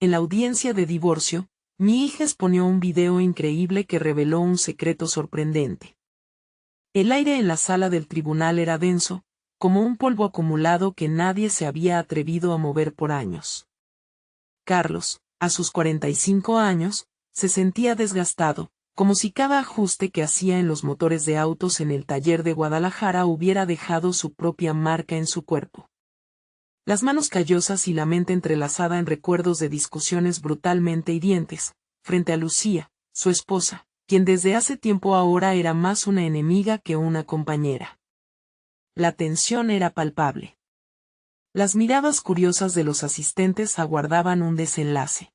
En la audiencia de divorcio, mi hija exponió un video increíble que reveló un secreto sorprendente. El aire en la sala del tribunal era denso, como un polvo acumulado que nadie se había atrevido a mover por años. Carlos, a sus 45 años, se sentía desgastado, como si cada ajuste que hacía en los motores de autos en el taller de Guadalajara hubiera dejado su propia marca en su cuerpo. Las manos callosas y la mente entrelazada en recuerdos de discusiones brutalmente hirientes, frente a Lucía, su esposa, quien desde hace tiempo ahora era más una enemiga que una compañera. La tensión era palpable. Las miradas curiosas de los asistentes aguardaban un desenlace.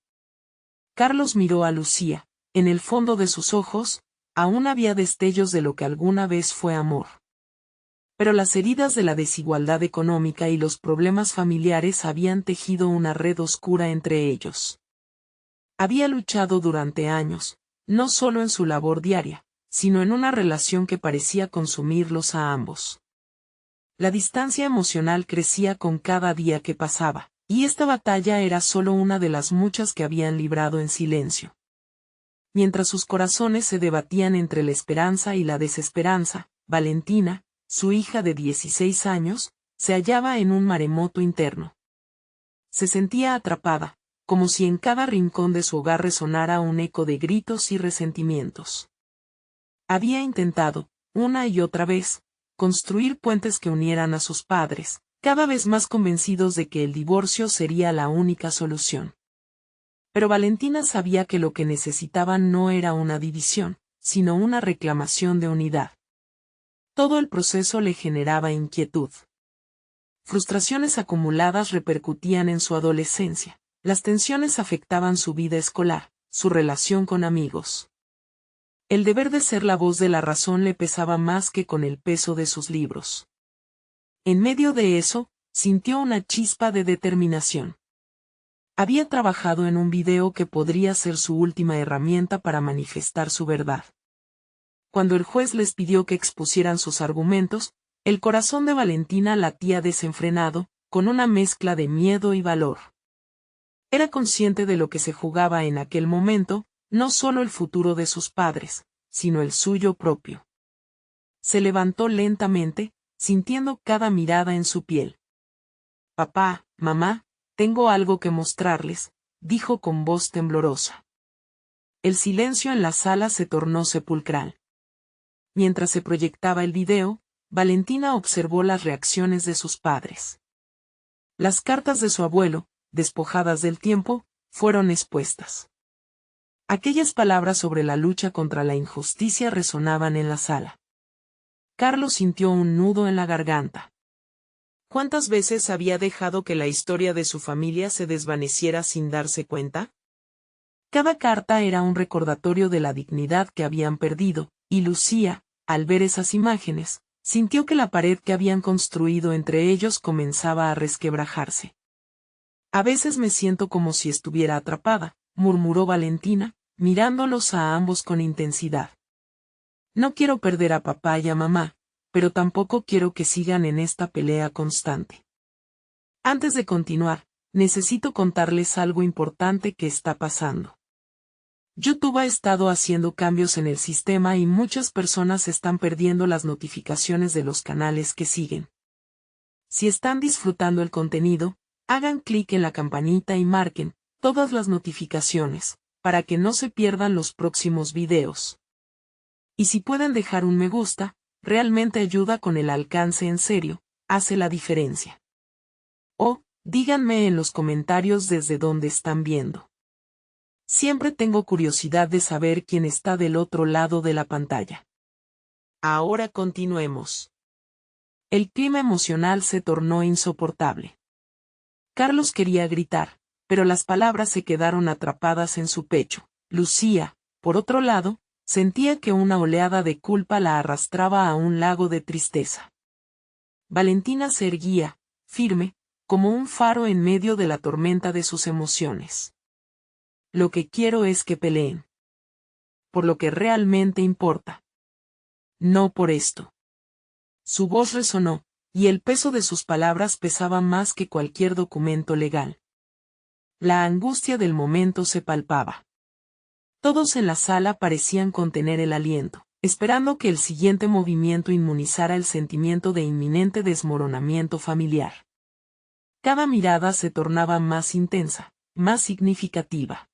Carlos miró a Lucía. En el fondo de sus ojos, aún había destellos de lo que alguna vez fue amor. Pero las heridas de la desigualdad económica y los problemas familiares habían tejido una red oscura entre ellos. Había luchado durante años, no solo en su labor diaria, sino en una relación que parecía consumirlos a ambos. La distancia emocional crecía con cada día que pasaba, y esta batalla era solo una de las muchas que habían librado en silencio. Mientras sus corazones se debatían entre la esperanza y la desesperanza, Valentina, su hija de 16 años, se hallaba en un maremoto interno. Se sentía atrapada, como si en cada rincón de su hogar resonara un eco de gritos y resentimientos. Había intentado, una y otra vez, construir puentes que unieran a sus padres, cada vez más convencidos de que el divorcio sería la única solución. Pero Valentina sabía que lo que necesitaban no era una división, sino una reclamación de unidad. Todo el proceso le generaba inquietud. Frustraciones acumuladas repercutían en su adolescencia, las tensiones afectaban su vida escolar, su relación con amigos. El deber de ser la voz de la razón le pesaba más que con el peso de sus libros. En medio de eso, sintió una chispa de determinación. Había trabajado en un video que podría ser su última herramienta para manifestar su verdad. Cuando el juez les pidió que expusieran sus argumentos, el corazón de Valentina latía desenfrenado, con una mezcla de miedo y valor. Era consciente de lo que se jugaba en aquel momento, no solo el futuro de sus padres, sino el suyo propio. Se levantó lentamente, sintiendo cada mirada en su piel. «Papá, mamá, tengo algo que mostrarles», dijo con voz temblorosa. El silencio en la sala se tornó sepulcral. Mientras se proyectaba el video, Valentina observó las reacciones de sus padres. Las cartas de su abuelo, despojadas del tiempo, fueron expuestas. Aquellas palabras sobre la lucha contra la injusticia resonaban en la sala. Carlos sintió un nudo en la garganta. ¿Cuántas veces había dejado que la historia de su familia se desvaneciera sin darse cuenta? Cada carta era un recordatorio de la dignidad que habían perdido, y Lucía, al ver esas imágenes, sintió que la pared que habían construido entre ellos comenzaba a resquebrajarse. «A veces me siento como si estuviera atrapada», murmuró Valentina, mirándolos a ambos con intensidad. «No quiero perder a papá y a mamá, pero tampoco quiero que sigan en esta pelea constante. Antes de continuar, necesito contarles algo importante que está pasando. YouTube ha estado haciendo cambios en el sistema y muchas personas están perdiendo las notificaciones de los canales que siguen. Si están disfrutando el contenido, hagan clic en la campanita y marquen todas las notificaciones, para que no se pierdan los próximos videos. Y si pueden dejar un me gusta, realmente ayuda con el alcance en serio, hace la diferencia. O, díganme en los comentarios desde dónde están viendo. Siempre tengo curiosidad de saber quién está del otro lado de la pantalla. Ahora continuemos. El clima emocional se tornó insoportable. Carlos quería gritar, pero las palabras se quedaron atrapadas en su pecho. Lucía, por otro lado, sentía que una oleada de culpa la arrastraba a un lago de tristeza. Valentina se erguía, firme, como un faro en medio de la tormenta de sus emociones. Lo que quiero es que peleen. Por lo que realmente importa. No por esto. Su voz resonó, y el peso de sus palabras pesaba más que cualquier documento legal. La angustia del momento se palpaba. Todos en la sala parecían contener el aliento, esperando que el siguiente movimiento inmunizara el sentimiento de inminente desmoronamiento familiar. Cada mirada se tornaba más intensa, más significativa.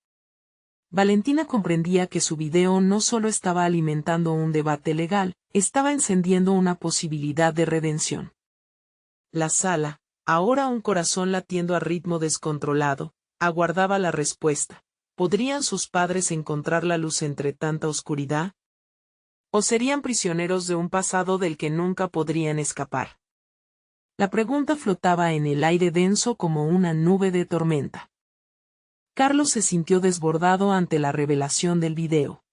Valentina comprendía que su video no solo estaba alimentando un debate legal, estaba encendiendo una posibilidad de redención. La sala, ahora un corazón latiendo a ritmo descontrolado, aguardaba la respuesta. ¿Podrían sus padres encontrar la luz entre tanta oscuridad? ¿O serían prisioneros de un pasado del que nunca podrían escapar? La pregunta flotaba en el aire denso como una nube de tormenta. Carlos se sintió desbordado ante la revelación del video.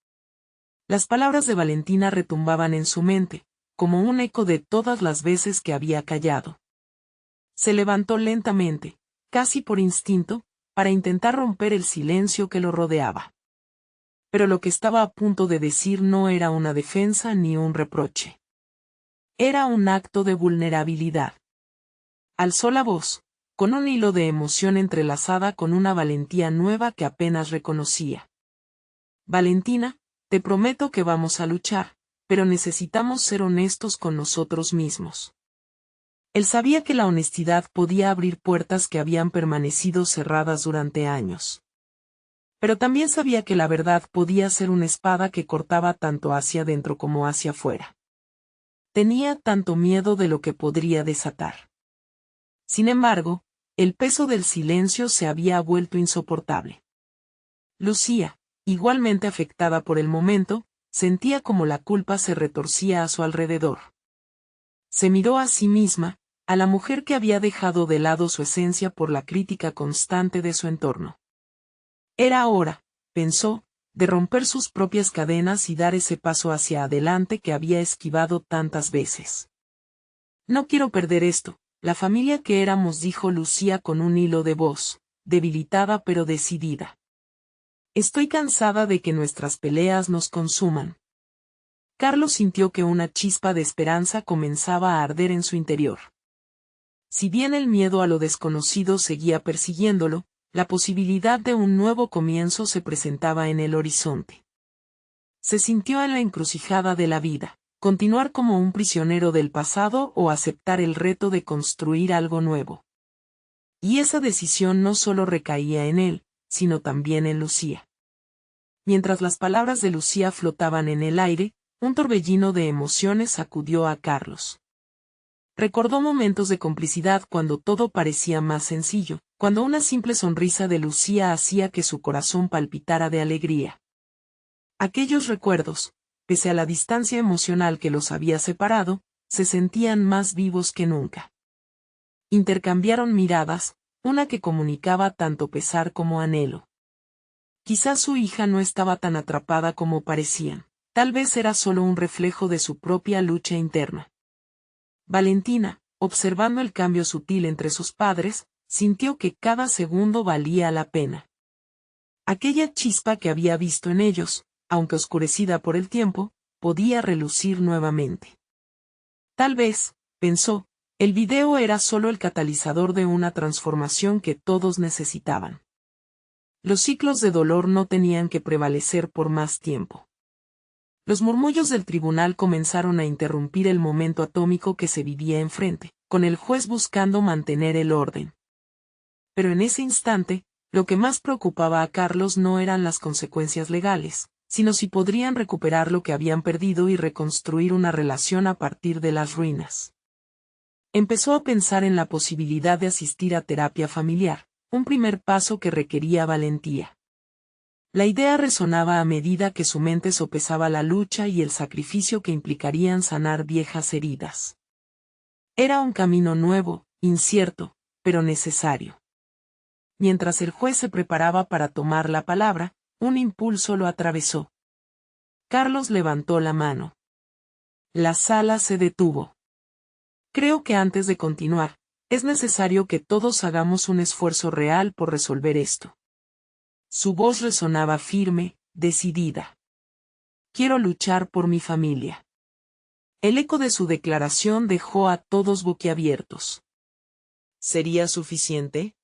Las palabras de Valentina retumbaban en su mente, como un eco de todas las veces que había callado. Se levantó lentamente, casi por instinto, para intentar romper el silencio que lo rodeaba. Pero lo que estaba a punto de decir no era una defensa ni un reproche. Era un acto de vulnerabilidad. Alzó la voz, con un hilo de emoción entrelazada con una valentía nueva que apenas reconocía. Valentina, te prometo que vamos a luchar, pero necesitamos ser honestos con nosotros mismos. Él sabía que la honestidad podía abrir puertas que habían permanecido cerradas durante años. Pero también sabía que la verdad podía ser una espada que cortaba tanto hacia adentro como hacia afuera. Tenía tanto miedo de lo que podría desatar. Sin embargo, el peso del silencio se había vuelto insoportable. Lucía, igualmente afectada por el momento, sentía como la culpa se retorcía a su alrededor. Se miró a sí misma, a la mujer que había dejado de lado su esencia por la crítica constante de su entorno. Era hora, pensó, de romper sus propias cadenas y dar ese paso hacia adelante que había esquivado tantas veces. No quiero perder esto, la familia que éramos, dijo Lucía con un hilo de voz, debilitada pero decidida. Estoy cansada de que nuestras peleas nos consuman. Carlos sintió que una chispa de esperanza comenzaba a arder en su interior. Si bien el miedo a lo desconocido seguía persiguiéndolo, la posibilidad de un nuevo comienzo se presentaba en el horizonte. Se sintió en la encrucijada de la vida, continuar como un prisionero del pasado o aceptar el reto de construir algo nuevo. Y esa decisión no solo recaía en él, sino también en Lucía. Mientras las palabras de Lucía flotaban en el aire, un torbellino de emociones sacudió a Carlos. Recordó momentos de complicidad cuando todo parecía más sencillo, cuando una simple sonrisa de Lucía hacía que su corazón palpitara de alegría. Aquellos recuerdos, pese a la distancia emocional que los había separado, se sentían más vivos que nunca. Intercambiaron miradas, una que comunicaba tanto pesar como anhelo. Quizás su hija no estaba tan atrapada como parecían, tal vez era solo un reflejo de su propia lucha interna. Valentina, observando el cambio sutil entre sus padres, sintió que cada segundo valía la pena. Aquella chispa que había visto en ellos, aunque oscurecida por el tiempo, podía relucir nuevamente. Tal vez, pensó, el video era solo el catalizador de una transformación que todos necesitaban. Los ciclos de dolor no tenían que prevalecer por más tiempo. Los murmullos del tribunal comenzaron a interrumpir el momento atómico que se vivía enfrente, con el juez buscando mantener el orden. Pero en ese instante, lo que más preocupaba a Carlos no eran las consecuencias legales, sino si podrían recuperar lo que habían perdido y reconstruir una relación a partir de las ruinas. Empezó a pensar en la posibilidad de asistir a terapia familiar, un primer paso que requería valentía. La idea resonaba a medida que su mente sopesaba la lucha y el sacrificio que implicarían sanar viejas heridas. Era un camino nuevo, incierto, pero necesario. Mientras el juez se preparaba para tomar la palabra, un impulso lo atravesó. Carlos levantó la mano. La sala se detuvo. Creo que antes de continuar, es necesario que todos hagamos un esfuerzo real por resolver esto. Su voz resonaba firme, decidida. Quiero luchar por mi familia. El eco de su declaración dejó a todos boquiabiertos. ¿Sería suficiente?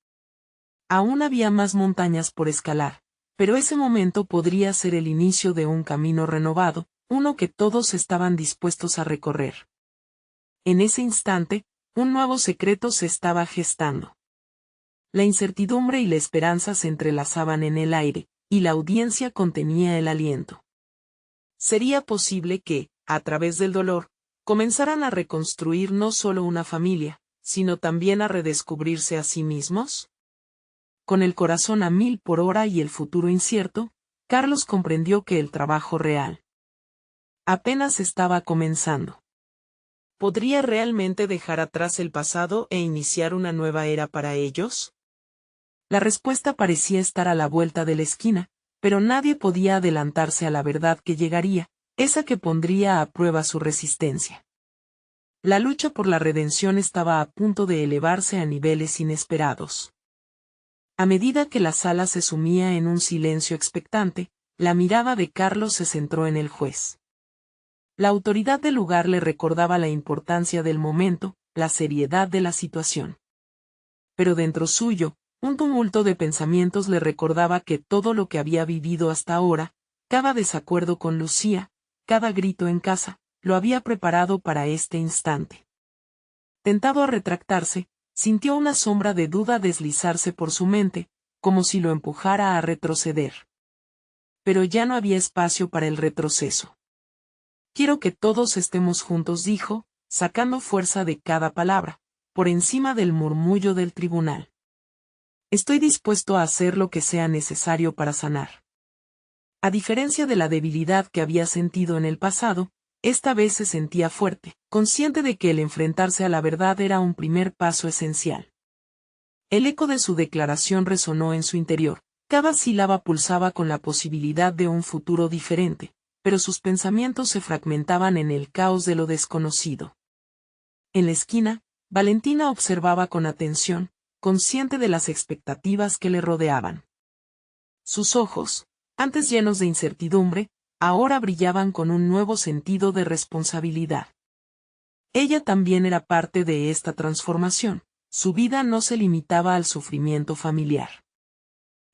Aún había más montañas por escalar, pero ese momento podría ser el inicio de un camino renovado, uno que todos estaban dispuestos a recorrer. En ese instante, un nuevo secreto se estaba gestando. La incertidumbre y la esperanza se entrelazaban en el aire, y la audiencia contenía el aliento. ¿Sería posible que, a través del dolor, comenzaran a reconstruir no solo una familia, sino también a redescubrirse a sí mismos? Con el corazón a 1000 por hora y el futuro incierto, Carlos comprendió que el trabajo real apenas estaba comenzando. ¿Podría realmente dejar atrás el pasado e iniciar una nueva era para ellos? La respuesta parecía estar a la vuelta de la esquina, pero nadie podía adelantarse a la verdad que llegaría, esa que pondría a prueba su resistencia. La lucha por la redención estaba a punto de elevarse a niveles inesperados. A medida que la sala se sumía en un silencio expectante, la mirada de Carlos se centró en el juez. La autoridad del lugar le recordaba la importancia del momento, la seriedad de la situación. Pero dentro suyo, un tumulto de pensamientos le recordaba que todo lo que había vivido hasta ahora, cada desacuerdo con Lucía, cada grito en casa, lo había preparado para este instante. Tentado a retractarse, sintió una sombra de duda deslizarse por su mente, como si lo empujara a retroceder. Pero ya no había espacio para el retroceso. Quiero que todos estemos juntos, dijo, sacando fuerza de cada palabra, por encima del murmullo del tribunal. Estoy dispuesto a hacer lo que sea necesario para sanar. A diferencia de la debilidad que había sentido en el pasado, esta vez se sentía fuerte, consciente de que el enfrentarse a la verdad era un primer paso esencial. El eco de su declaración resonó en su interior, cada sílaba pulsaba con la posibilidad de un futuro diferente, pero sus pensamientos se fragmentaban en el caos de lo desconocido. En la esquina, Valentina observaba con atención, consciente de las expectativas que le rodeaban. Sus ojos, antes llenos de incertidumbre, ahora brillaban con un nuevo sentido de responsabilidad. Ella también era parte de esta transformación, su vida no se limitaba al sufrimiento familiar.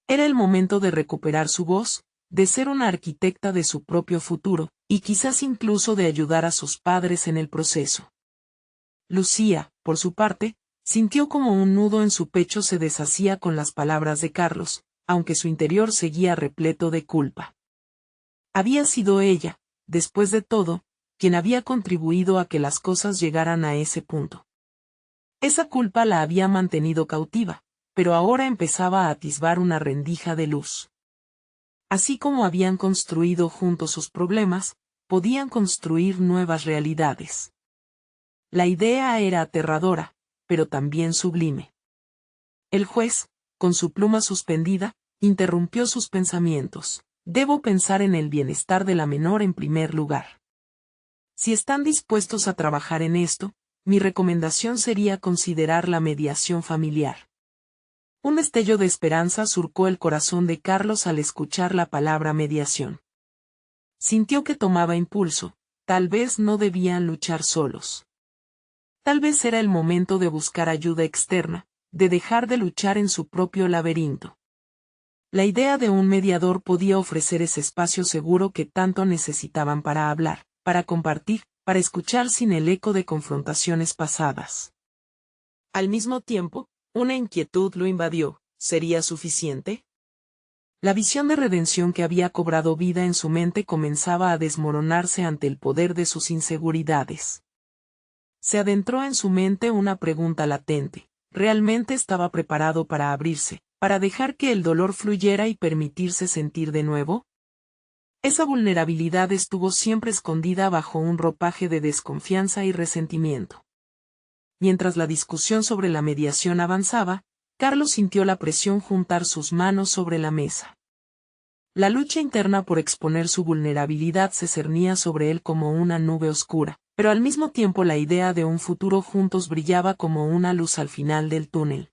Era el momento de recuperar su voz, de ser una arquitecta de su propio futuro, y quizás incluso de ayudar a sus padres en el proceso. Lucía, por su parte, sintió como un nudo en su pecho se deshacía con las palabras de Carlos, aunque su interior seguía repleto de culpa. Había sido ella, después de todo, quien había contribuido a que las cosas llegaran a ese punto. Esa culpa la había mantenido cautiva, pero ahora empezaba a atisbar una rendija de luz. Así como habían construido juntos sus problemas, podían construir nuevas realidades. La idea era aterradora, pero también sublime. El juez, con su pluma suspendida, interrumpió sus pensamientos. Debo pensar en el bienestar de la menor en primer lugar. Si están dispuestos a trabajar en esto, mi recomendación sería considerar la mediación familiar. Un destello de esperanza surcó el corazón de Carlos al escuchar la palabra mediación. Sintió que tomaba impulso, tal vez no debían luchar solos. Tal vez era el momento de buscar ayuda externa, de dejar de luchar en su propio laberinto. La idea de un mediador podía ofrecer ese espacio seguro que tanto necesitaban para hablar, para compartir, para escuchar sin el eco de confrontaciones pasadas. Al mismo tiempo, una inquietud lo invadió. ¿Sería suficiente? La visión de redención que había cobrado vida en su mente comenzaba a desmoronarse ante el poder de sus inseguridades. Se adentró en su mente una pregunta latente. ¿Realmente estaba preparado para abrirse, para dejar que el dolor fluyera y permitirse sentir de nuevo? Esa vulnerabilidad estuvo siempre escondida bajo un ropaje de desconfianza y resentimiento. Mientras la discusión sobre la mediación avanzaba, Carlos sintió la presión juntar sus manos sobre la mesa. La lucha interna por exponer su vulnerabilidad se cernía sobre él como una nube oscura, pero al mismo tiempo la idea de un futuro juntos brillaba como una luz al final del túnel.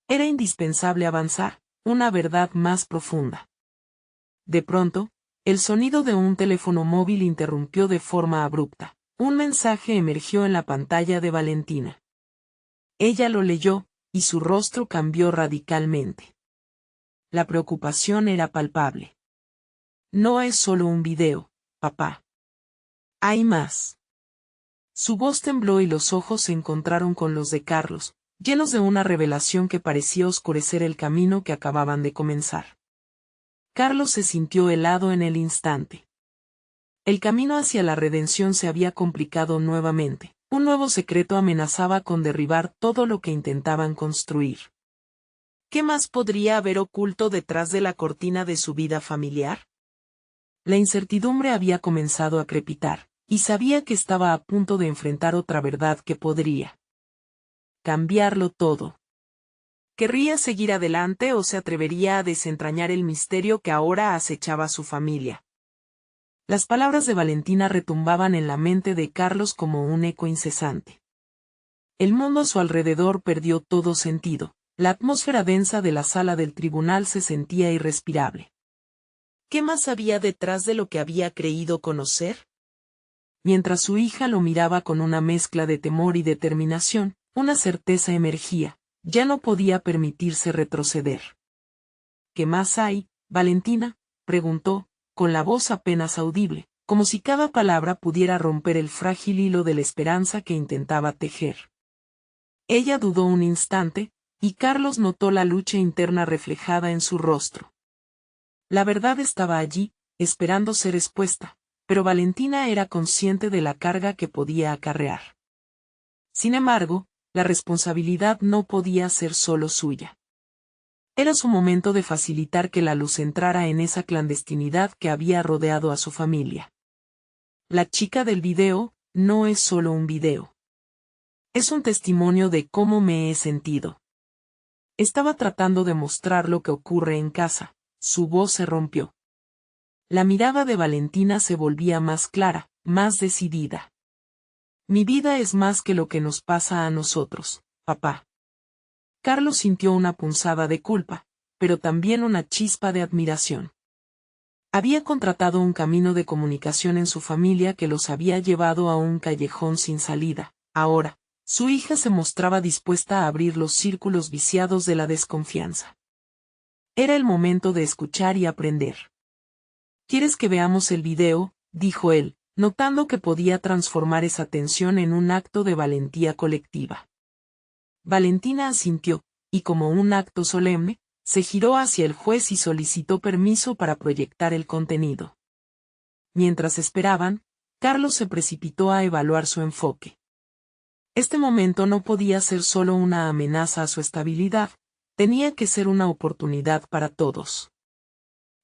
Era indispensable avanzar, una verdad más profunda. De pronto, el sonido de un teléfono móvil interrumpió de forma abrupta. Un mensaje emergió en la pantalla de Valentina. Ella lo leyó, y su rostro cambió radicalmente. La preocupación era palpable. No es solo un video, papá. Hay más. Su voz tembló y los ojos se encontraron con los de Carlos, llenos de una revelación que parecía oscurecer el camino que acababan de comenzar. Carlos se sintió helado en el instante. El camino hacia la redención se había complicado nuevamente. Un nuevo secreto amenazaba con derribar todo lo que intentaban construir. ¿Qué más podría haber oculto detrás de la cortina de su vida familiar? La incertidumbre había comenzado a crepitar, y sabía que estaba a punto de enfrentar otra verdad que podría cambiarlo todo. ¿Querría seguir adelante o se atrevería a desentrañar el misterio que ahora acechaba a su familia? Las palabras de Valentina retumbaban en la mente de Carlos como un eco incesante. El mundo a su alrededor perdió todo sentido. La atmósfera densa de la sala del tribunal se sentía irrespirable. ¿Qué más había detrás de lo que había creído conocer? Mientras su hija lo miraba con una mezcla de temor y determinación, una certeza emergía. Ya no podía permitirse retroceder. ¿Qué más hay, Valentina?, preguntó, con la voz apenas audible, como si cada palabra pudiera romper el frágil hilo de la esperanza que intentaba tejer. Ella dudó un instante, y Carlos notó la lucha interna reflejada en su rostro. La verdad estaba allí, esperando ser expuesta, pero Valentina era consciente de la carga que podía acarrear. Sin embargo, la responsabilidad no podía ser solo suya. Era su momento de facilitar que la luz entrara en esa clandestinidad que había rodeado a su familia. La chica del video no es solo un video. Es un testimonio de cómo me he sentido. Estaba tratando de mostrar lo que ocurre en casa. Su voz se rompió. La mirada de Valentina se volvía más clara, más decidida. Mi vida es más que lo que nos pasa a nosotros, papá. Carlos sintió una punzada de culpa, pero también una chispa de admiración. Había contratado un camino de comunicación en su familia que los había llevado a un callejón sin salida. Ahora, su hija se mostraba dispuesta a abrir los círculos viciados de la desconfianza. Era el momento de escuchar y aprender. ¿Quieres que veamos el video?, dijo él, notando que podía transformar esa tensión en un acto de valentía colectiva. Valentina asintió, y como un acto solemne, se giró hacia el juez y solicitó permiso para proyectar el contenido. Mientras esperaban, Carlos se precipitó a evaluar su enfoque. Este momento no podía ser solo una amenaza a su estabilidad, tenía que ser una oportunidad para todos.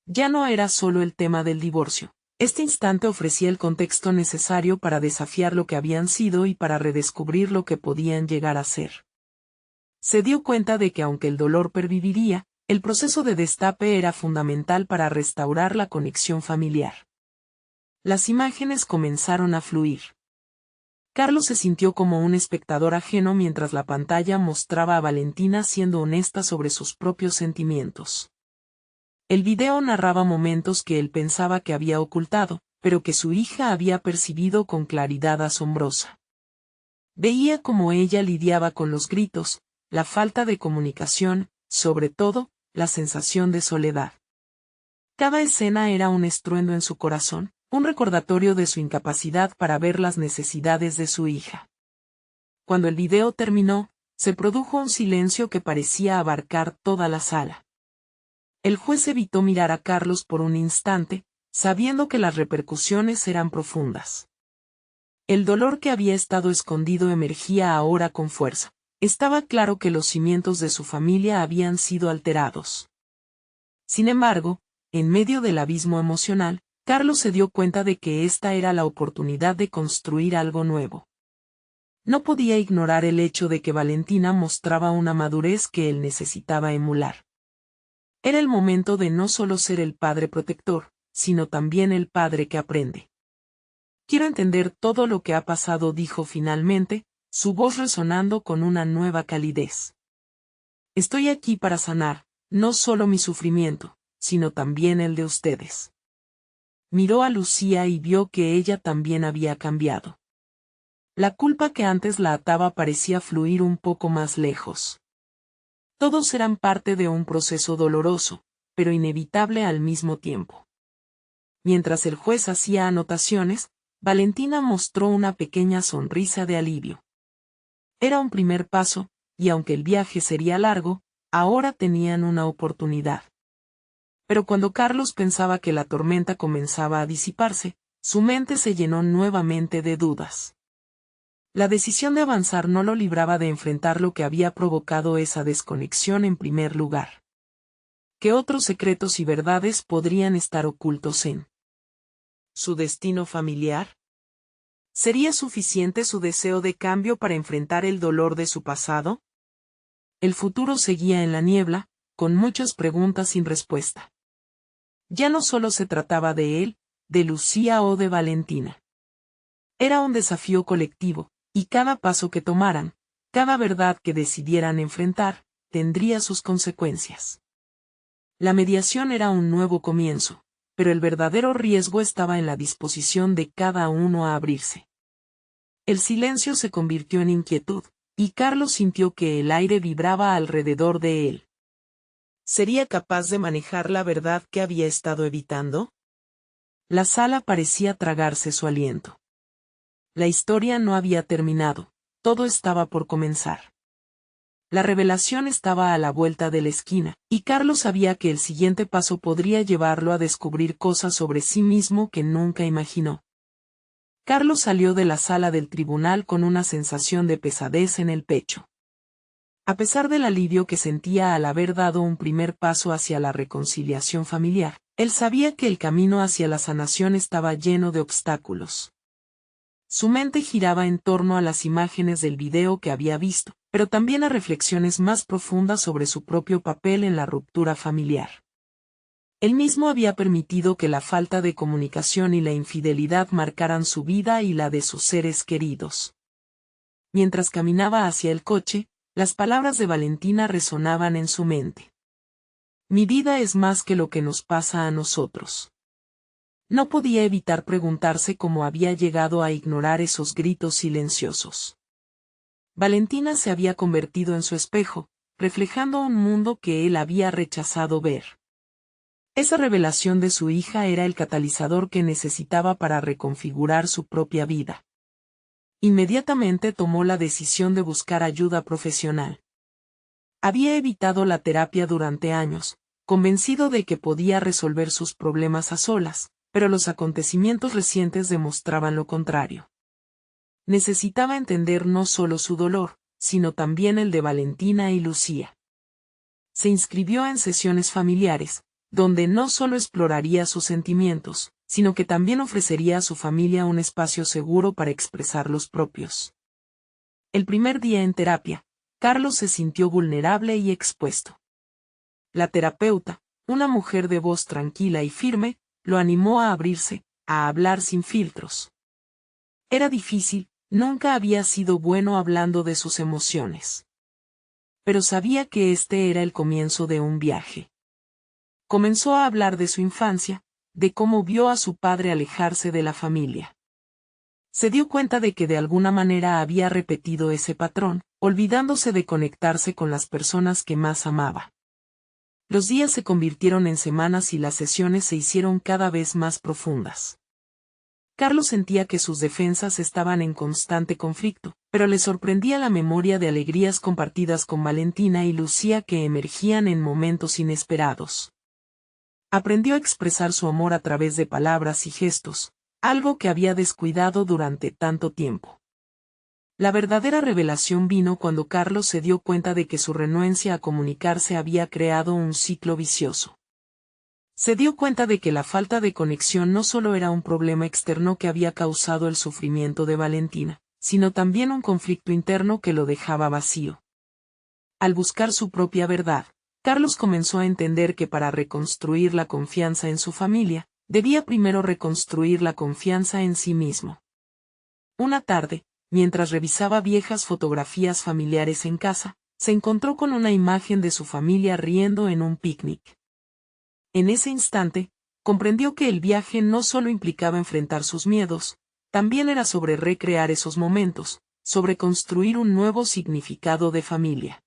Ya no era solo el tema del divorcio. Este instante ofrecía el contexto necesario para desafiar lo que habían sido y para redescubrir lo que podían llegar a ser. Se dio cuenta de que aunque el dolor perviviría, el proceso de destape era fundamental para restaurar la conexión familiar. Las imágenes comenzaron a fluir. Carlos se sintió como un espectador ajeno mientras la pantalla mostraba a Valentina siendo honesta sobre sus propios sentimientos. El video narraba momentos que él pensaba que había ocultado, pero que su hija había percibido con claridad asombrosa. Veía cómo ella lidiaba con los gritos, la falta de comunicación, sobre todo, la sensación de soledad. Cada escena era un estruendo en su corazón, un recordatorio de su incapacidad para ver las necesidades de su hija. Cuando el video terminó, se produjo un silencio que parecía abarcar toda la sala. El juez evitó mirar a Carlos por un instante, sabiendo que las repercusiones eran profundas. El dolor que había estado escondido emergía ahora con fuerza. Estaba claro que los cimientos de su familia habían sido alterados. Sin embargo, en medio del abismo emocional, Carlos se dio cuenta de que esta era la oportunidad de construir algo nuevo. No podía ignorar el hecho de que Valentina mostraba una madurez que él necesitaba emular. Era el momento de no solo ser el padre protector, sino también el padre que aprende. Quiero entender todo lo que ha pasado, dijo finalmente, su voz resonando con una nueva calidez. Estoy aquí para sanar, no solo mi sufrimiento, sino también el de ustedes. Miró a Lucía y vio que ella también había cambiado. La culpa que antes la ataba parecía fluir un poco más lejos. Todos eran parte de un proceso doloroso, pero inevitable al mismo tiempo. Mientras el juez hacía anotaciones, Valentina mostró una pequeña sonrisa de alivio. Era un primer paso, y aunque el viaje sería largo, ahora tenían una oportunidad. Pero cuando Carlos pensaba que la tormenta comenzaba a disiparse, su mente se llenó nuevamente de dudas. La decisión de avanzar no lo libraba de enfrentar lo que había provocado esa desconexión en primer lugar. ¿Qué otros secretos y verdades podrían estar ocultos en su destino familiar? ¿Sería suficiente su deseo de cambio para enfrentar el dolor de su pasado? El futuro seguía en la niebla, con muchas preguntas sin respuesta. Ya no solo se trataba de él, de Lucía o de Valentina. Era un desafío colectivo, y cada paso que tomaran, cada verdad que decidieran enfrentar, tendría sus consecuencias. La mediación era un nuevo comienzo, pero el verdadero riesgo estaba en la disposición de cada uno a abrirse. El silencio se convirtió en inquietud, y Carlos sintió que el aire vibraba alrededor de él. ¿Sería capaz de manejar la verdad que había estado evitando? La sala parecía tragarse su aliento. La historia no había terminado, todo estaba por comenzar. La revelación estaba a la vuelta de la esquina, y Carlos sabía que el siguiente paso podría llevarlo a descubrir cosas sobre sí mismo que nunca imaginó. Carlos salió de la sala del tribunal con una sensación de pesadez en el pecho. A pesar del alivio que sentía al haber dado un primer paso hacia la reconciliación familiar, él sabía que el camino hacia la sanación estaba lleno de obstáculos. Su mente giraba en torno a las imágenes del video que había visto, pero también a reflexiones más profundas sobre su propio papel en la ruptura familiar. Él mismo había permitido que la falta de comunicación y la infidelidad marcaran su vida y la de sus seres queridos. Mientras caminaba hacia el coche, las palabras de Valentina resonaban en su mente. Mi vida es más que lo que nos pasa a nosotros. No podía evitar preguntarse cómo había llegado a ignorar esos gritos silenciosos. Valentina se había convertido en su espejo, reflejando un mundo que él había rechazado ver. Esa revelación de su hija era el catalizador que necesitaba para reconfigurar su propia vida. Inmediatamente tomó la decisión de buscar ayuda profesional. Había evitado la terapia durante años, convencido de que podía resolver sus problemas a solas, pero los acontecimientos recientes demostraban lo contrario. Necesitaba entender no solo su dolor, sino también el de Valentina y Lucía. Se inscribió en sesiones familiares, donde no solo exploraría sus sentimientos, sino que también ofrecería a su familia un espacio seguro para expresar los propios. El primer día en terapia, Carlos se sintió vulnerable y expuesto. La terapeuta, una mujer de voz tranquila y firme, lo animó a abrirse, a hablar sin filtros. Era difícil, nunca había sido bueno hablando de sus emociones. Pero sabía que este era el comienzo de un viaje. Comenzó a hablar de su infancia, de cómo vio a su padre alejarse de la familia. Se dio cuenta de que de alguna manera había repetido ese patrón, olvidándose de conectarse con las personas que más amaba. Los días se convirtieron en semanas y las sesiones se hicieron cada vez más profundas. Carlos sentía que sus defensas estaban en constante conflicto, pero le sorprendía la memoria de alegrías compartidas con Valentina y Lucía que emergían en momentos inesperados. Aprendió a expresar su amor a través de palabras y gestos, algo que había descuidado durante tanto tiempo. La verdadera revelación vino cuando Carlos se dio cuenta de que su renuencia a comunicarse había creado un ciclo vicioso. Se dio cuenta de que la falta de conexión no solo era un problema externo que había causado el sufrimiento de Valentina, sino también un conflicto interno que lo dejaba vacío. Al buscar su propia verdad, Carlos comenzó a entender que para reconstruir la confianza en su familia, debía primero reconstruir la confianza en sí mismo. Una tarde, mientras revisaba viejas fotografías familiares en casa, se encontró con una imagen de su familia riendo en un picnic. En ese instante, comprendió que el viaje no solo implicaba enfrentar sus miedos, también era sobre recrear esos momentos, sobre construir un nuevo significado de familia.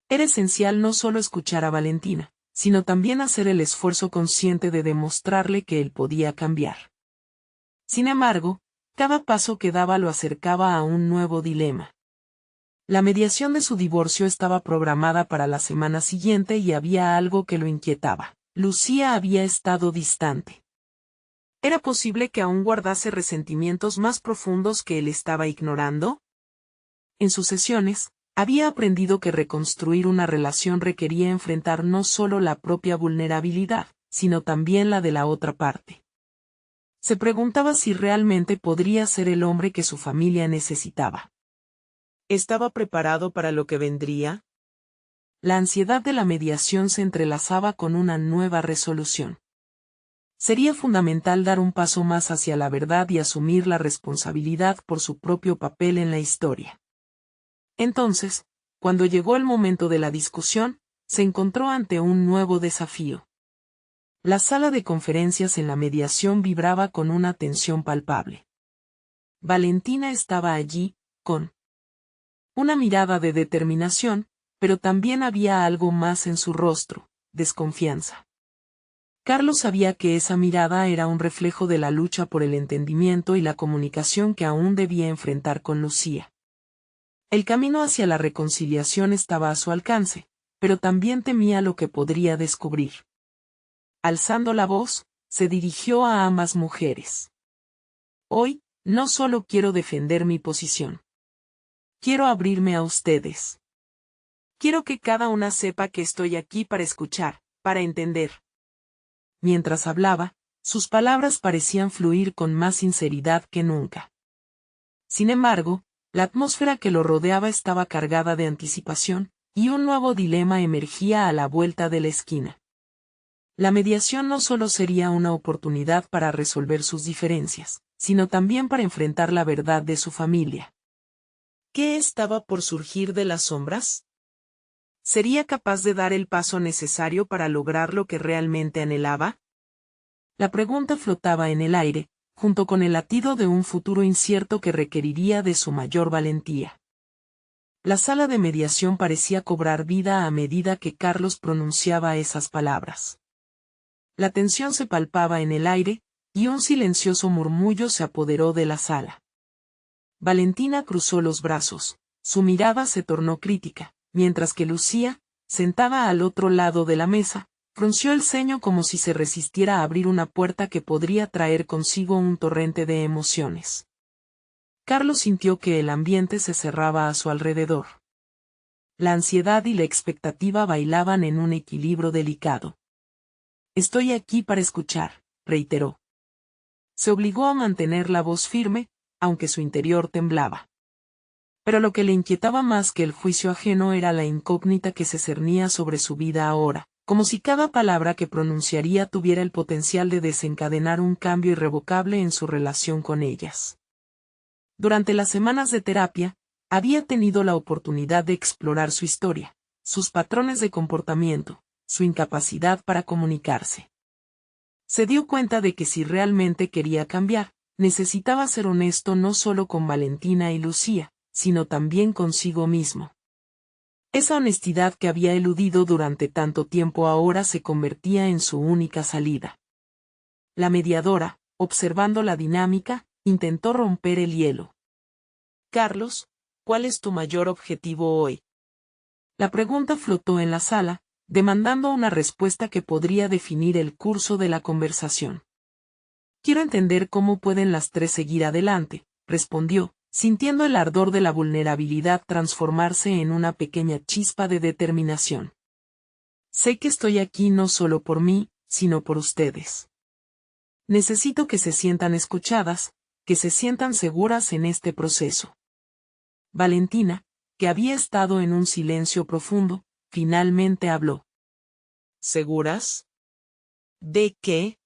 Era esencial no solo escuchar a Valentina, sino también hacer el esfuerzo consciente de demostrarle que él podía cambiar. Sin embargo, cada paso que daba lo acercaba a un nuevo dilema. La mediación de su divorcio estaba programada para la semana siguiente y había algo que lo inquietaba. Lucía había estado distante. ¿Era posible que aún guardase resentimientos más profundos que él estaba ignorando? En sus sesiones, había aprendido que reconstruir una relación requería enfrentar no solo la propia vulnerabilidad, sino también la de la otra parte. Se preguntaba si realmente podría ser el hombre que su familia necesitaba. ¿Estaba preparado para lo que vendría? La ansiedad de la mediación se entrelazaba con una nueva resolución. Sería fundamental dar un paso más hacia la verdad y asumir la responsabilidad por su propio papel en la historia. Entonces, cuando llegó el momento de la discusión, se encontró ante un nuevo desafío. La sala de conferencias en la mediación vibraba con una tensión palpable. Valentina estaba allí, con una mirada de determinación, pero también había algo más en su rostro, desconfianza. Carlos sabía que esa mirada era un reflejo de la lucha por el entendimiento y la comunicación que aún debía enfrentar con Lucía. El camino hacia la reconciliación estaba a su alcance, pero también temía lo que podría descubrir. Alzando la voz, se dirigió a ambas mujeres. Hoy, no solo quiero defender mi posición. Quiero abrirme a ustedes. Quiero que cada una sepa que estoy aquí para escuchar, para entender. Mientras hablaba, sus palabras parecían fluir con más sinceridad que nunca. Sin embargo, la atmósfera que lo rodeaba estaba cargada de anticipación, y un nuevo dilema emergía a la vuelta de la esquina. La mediación no solo sería una oportunidad para resolver sus diferencias, sino también para enfrentar la verdad de su familia. ¿Qué estaba por surgir de las sombras? ¿Sería capaz de dar el paso necesario para lograr lo que realmente anhelaba? La pregunta flotaba en el aire, junto con el latido de un futuro incierto que requeriría de su mayor valentía. La sala de mediación parecía cobrar vida a medida que Carlos pronunciaba esas palabras. La tensión se palpaba en el aire, y un silencioso murmullo se apoderó de la sala. Valentina cruzó los brazos, su mirada se tornó crítica, mientras que Lucía, sentada al otro lado de la mesa, frunció el ceño como si se resistiera a abrir una puerta que podría traer consigo un torrente de emociones. Carlos sintió que el ambiente se cerraba a su alrededor. La ansiedad y la expectativa bailaban en un equilibrio delicado. Estoy aquí para escuchar, reiteró. Se obligó a mantener la voz firme, aunque su interior temblaba. Pero lo que le inquietaba más que el juicio ajeno era la incógnita que se cernía sobre su vida ahora, como si cada palabra que pronunciaría tuviera el potencial de desencadenar un cambio irrevocable en su relación con ellas. Durante las semanas de terapia, había tenido la oportunidad de explorar su historia, sus patrones de comportamiento, su incapacidad para comunicarse. Se dio cuenta de que si realmente quería cambiar, necesitaba ser honesto no solo con Valentina y Lucía, sino también consigo mismo. Esa honestidad que había eludido durante tanto tiempo ahora se convertía en su única salida. La mediadora, observando la dinámica, intentó romper el hielo. Carlos, ¿cuál es tu mayor objetivo hoy? La pregunta flotó en la sala, demandando una respuesta que podría definir el curso de la conversación. Quiero entender cómo pueden las tres seguir adelante, respondió, sintiendo el ardor de la vulnerabilidad transformarse en una pequeña chispa de determinación. Sé que estoy aquí no solo por mí, sino por ustedes. Necesito que se sientan escuchadas, que se sientan seguras en este proceso. Valentina, que había estado en un silencio profundo, finalmente habló. ¿Seguras? ¿De qué?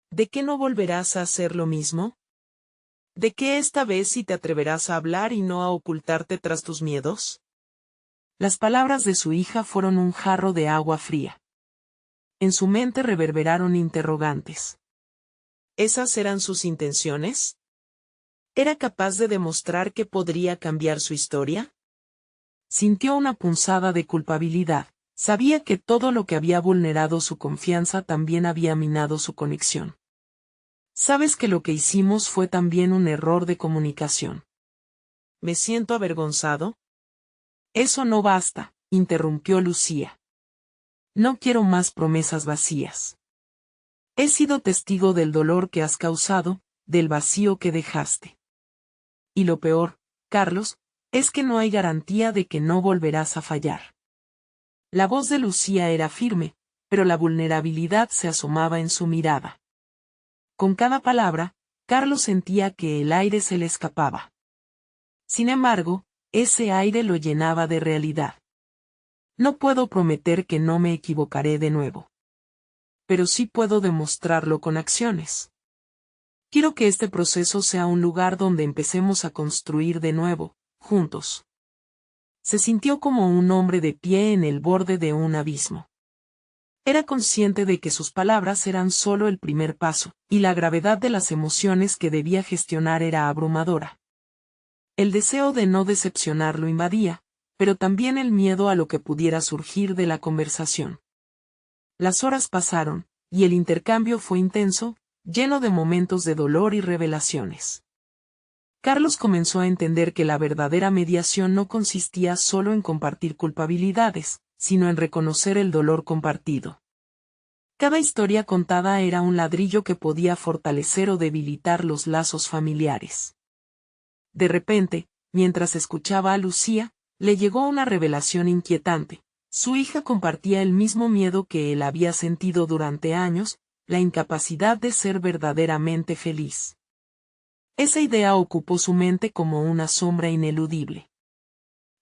¿De qué no volverás a hacer lo mismo? ¿De qué esta vez sí te atreverás a hablar y no a ocultarte tras tus miedos? Las palabras de su hija fueron un jarro de agua fría. En su mente reverberaron interrogantes. ¿Esas eran sus intenciones? ¿Era capaz de demostrar que podría cambiar su historia? Sintió una punzada de culpabilidad. Sabía que todo lo que había vulnerado su confianza también había minado su conexión. Sabes que lo que hicimos fue también un error de comunicación. ¿Me siento avergonzado? Eso no basta, interrumpió Lucía. No quiero más promesas vacías. He sido testigo del dolor que has causado, del vacío que dejaste. Y lo peor, Carlos, es que no hay garantía de que no volverás a fallar. La voz de Lucía era firme, pero la vulnerabilidad se asomaba en su mirada. Con cada palabra, Carlos sentía que el aire se le escapaba. Sin embargo, ese aire lo llenaba de realidad. No puedo prometer que no me equivocaré de nuevo. Pero sí puedo demostrarlo con acciones. Quiero que este proceso sea un lugar donde empecemos a construir de nuevo, juntos. Se sintió como un hombre de pie en el borde de un abismo. Era consciente de que sus palabras eran solo el primer paso, y la gravedad de las emociones que debía gestionar era abrumadora. El deseo de no decepcionar lo invadía, pero también el miedo a lo que pudiera surgir de la conversación. Las horas pasaron, y el intercambio fue intenso, lleno de momentos de dolor y revelaciones. Carlos comenzó a entender que la verdadera mediación no consistía solo en compartir culpabilidades, sino en reconocer el dolor compartido. Cada historia contada era un ladrillo que podía fortalecer o debilitar los lazos familiares. De repente, mientras escuchaba a Lucía, le llegó una revelación inquietante. Su hija compartía el mismo miedo que él había sentido durante años, la incapacidad de ser verdaderamente feliz. Esa idea ocupó su mente como una sombra ineludible.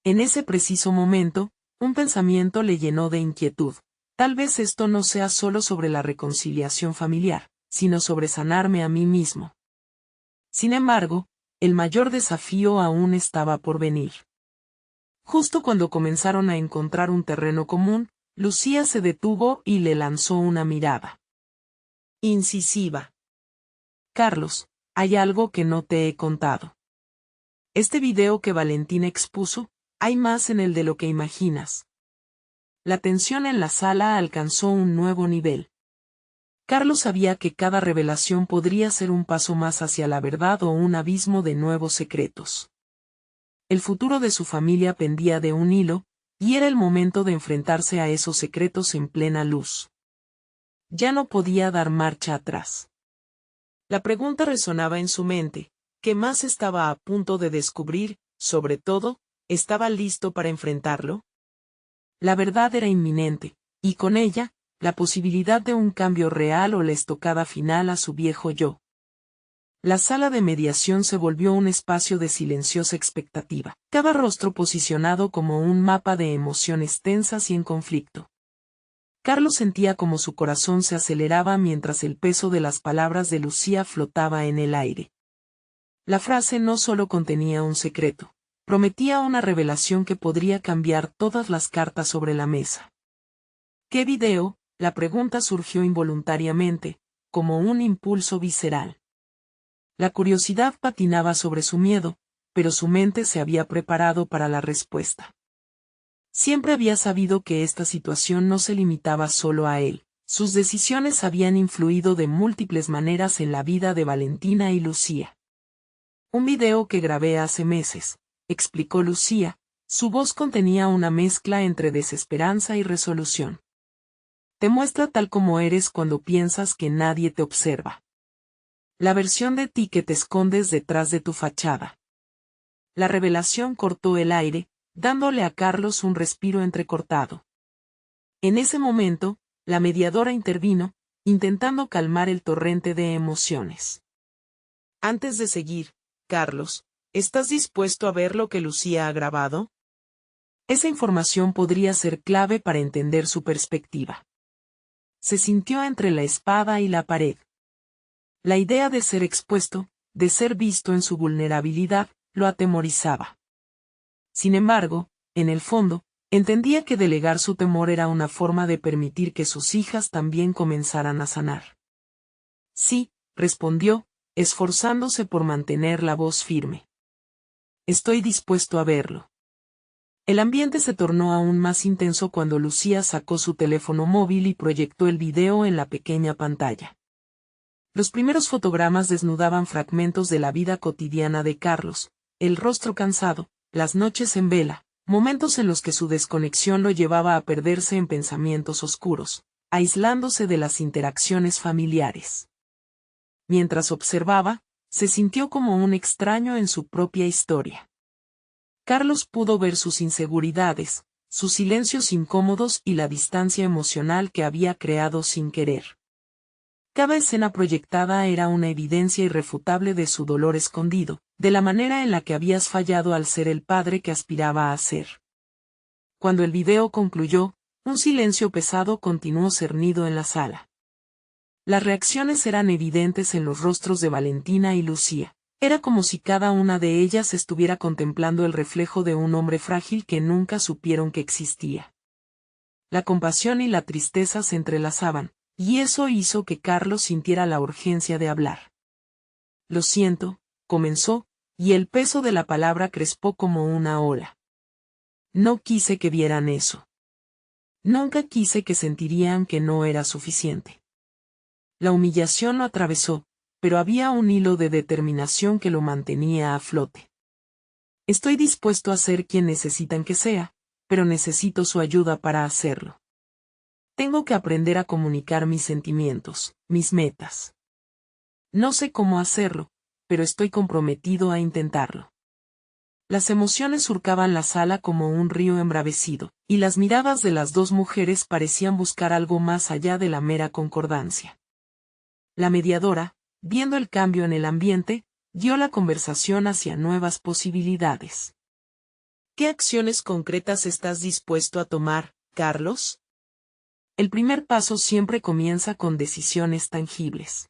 En ese preciso momento, un pensamiento le llenó de inquietud. Tal vez esto no sea solo sobre la reconciliación familiar, sino sobre sanarme a mí mismo. Sin embargo, el mayor desafío aún estaba por venir. Justo cuando comenzaron a encontrar un terreno común, Lucía se detuvo y le lanzó una mirada incisiva. Carlos, hay algo que no te he contado. Este video que Valentín expuso, hay más en él de lo que imaginas. La tensión en la sala alcanzó un nuevo nivel. Carlos sabía que cada revelación podría ser un paso más hacia la verdad o un abismo de nuevos secretos. El futuro de su familia pendía de un hilo, y era el momento de enfrentarse a esos secretos en plena luz. Ya no podía dar marcha atrás. La pregunta resonaba en su mente: ¿qué más estaba a punto de descubrir? Sobre todo, ¿estaba listo para enfrentarlo? La verdad era inminente, y con ella, la posibilidad de un cambio real o la estocada final a su viejo yo. La sala de mediación se volvió un espacio de silenciosa expectativa, cada rostro posicionado como un mapa de emociones tensas y en conflicto. Carlos sentía como su corazón se aceleraba mientras el peso de las palabras de Lucía flotaba en el aire. La frase no solo contenía un secreto, prometía una revelación que podría cambiar todas las cartas sobre la mesa. ¿Qué video? La pregunta surgió involuntariamente, como un impulso visceral. La curiosidad patinaba sobre su miedo, pero su mente se había preparado para la respuesta. Siempre había sabido que esta situación no se limitaba solo a él. Sus decisiones habían influido de múltiples maneras en la vida de Valentina y Lucía. Un video que grabé hace meses, explicó Lucía, su voz contenía una mezcla entre desesperanza y resolución. Te muestra tal como eres cuando piensas que nadie te observa. La versión de ti que te escondes detrás de tu fachada. La revelación cortó el aire, dándole a Carlos un respiro entrecortado. En ese momento, la mediadora intervino, intentando calmar el torrente de emociones. Antes de seguir, Carlos, ¿estás dispuesto a ver lo que Lucía ha grabado? Esa información podría ser clave para entender su perspectiva. Se sintió entre la espada y la pared. La idea de ser expuesto, de ser visto en su vulnerabilidad, lo atemorizaba. Sin embargo, en el fondo, entendía que delegar su temor era una forma de permitir que sus hijas también comenzaran a sanar. Sí, respondió, esforzándose por mantener la voz firme. Estoy dispuesto a verlo. El ambiente se tornó aún más intenso cuando Lucía sacó su teléfono móvil y proyectó el video en la pequeña pantalla. Los primeros fotogramas desnudaban fragmentos de la vida cotidiana de Carlos, el rostro cansado, las noches en vela, momentos en los que su desconexión lo llevaba a perderse en pensamientos oscuros, aislándose de las interacciones familiares. Mientras observaba, se sintió como un extraño en su propia historia. Carlos pudo ver sus inseguridades, sus silencios incómodos y la distancia emocional que había creado sin querer. Cada escena proyectada era una evidencia irrefutable de su dolor escondido, de la manera en la que habías fallado al ser el padre que aspiraba a ser. Cuando el video concluyó, un silencio pesado continuó cernido en la sala. Las reacciones eran evidentes en los rostros de Valentina y Lucía. Era como si cada una de ellas estuviera contemplando el reflejo de un hombre frágil que nunca supieron que existía. La compasión y la tristeza se entrelazaban, y eso hizo que Carlos sintiera la urgencia de hablar. Lo siento, comenzó, y el peso de la palabra crespó como una ola. No quise que vieran eso. Nunca quise que sentirían que no era suficiente. La humillación lo atravesó, pero había un hilo de determinación que lo mantenía a flote. Estoy dispuesto a ser quien necesitan que sea, pero necesito su ayuda para hacerlo. Tengo que aprender a comunicar mis sentimientos, mis metas. No sé cómo hacerlo, pero estoy comprometido a intentarlo. Las emociones surcaban la sala como un río embravecido, y las miradas de las dos mujeres parecían buscar algo más allá de la mera concordancia. La mediadora, viendo el cambio en el ambiente, dio la conversación hacia nuevas posibilidades. ¿Qué acciones concretas estás dispuesto a tomar, Carlos? El primer paso siempre comienza con decisiones tangibles.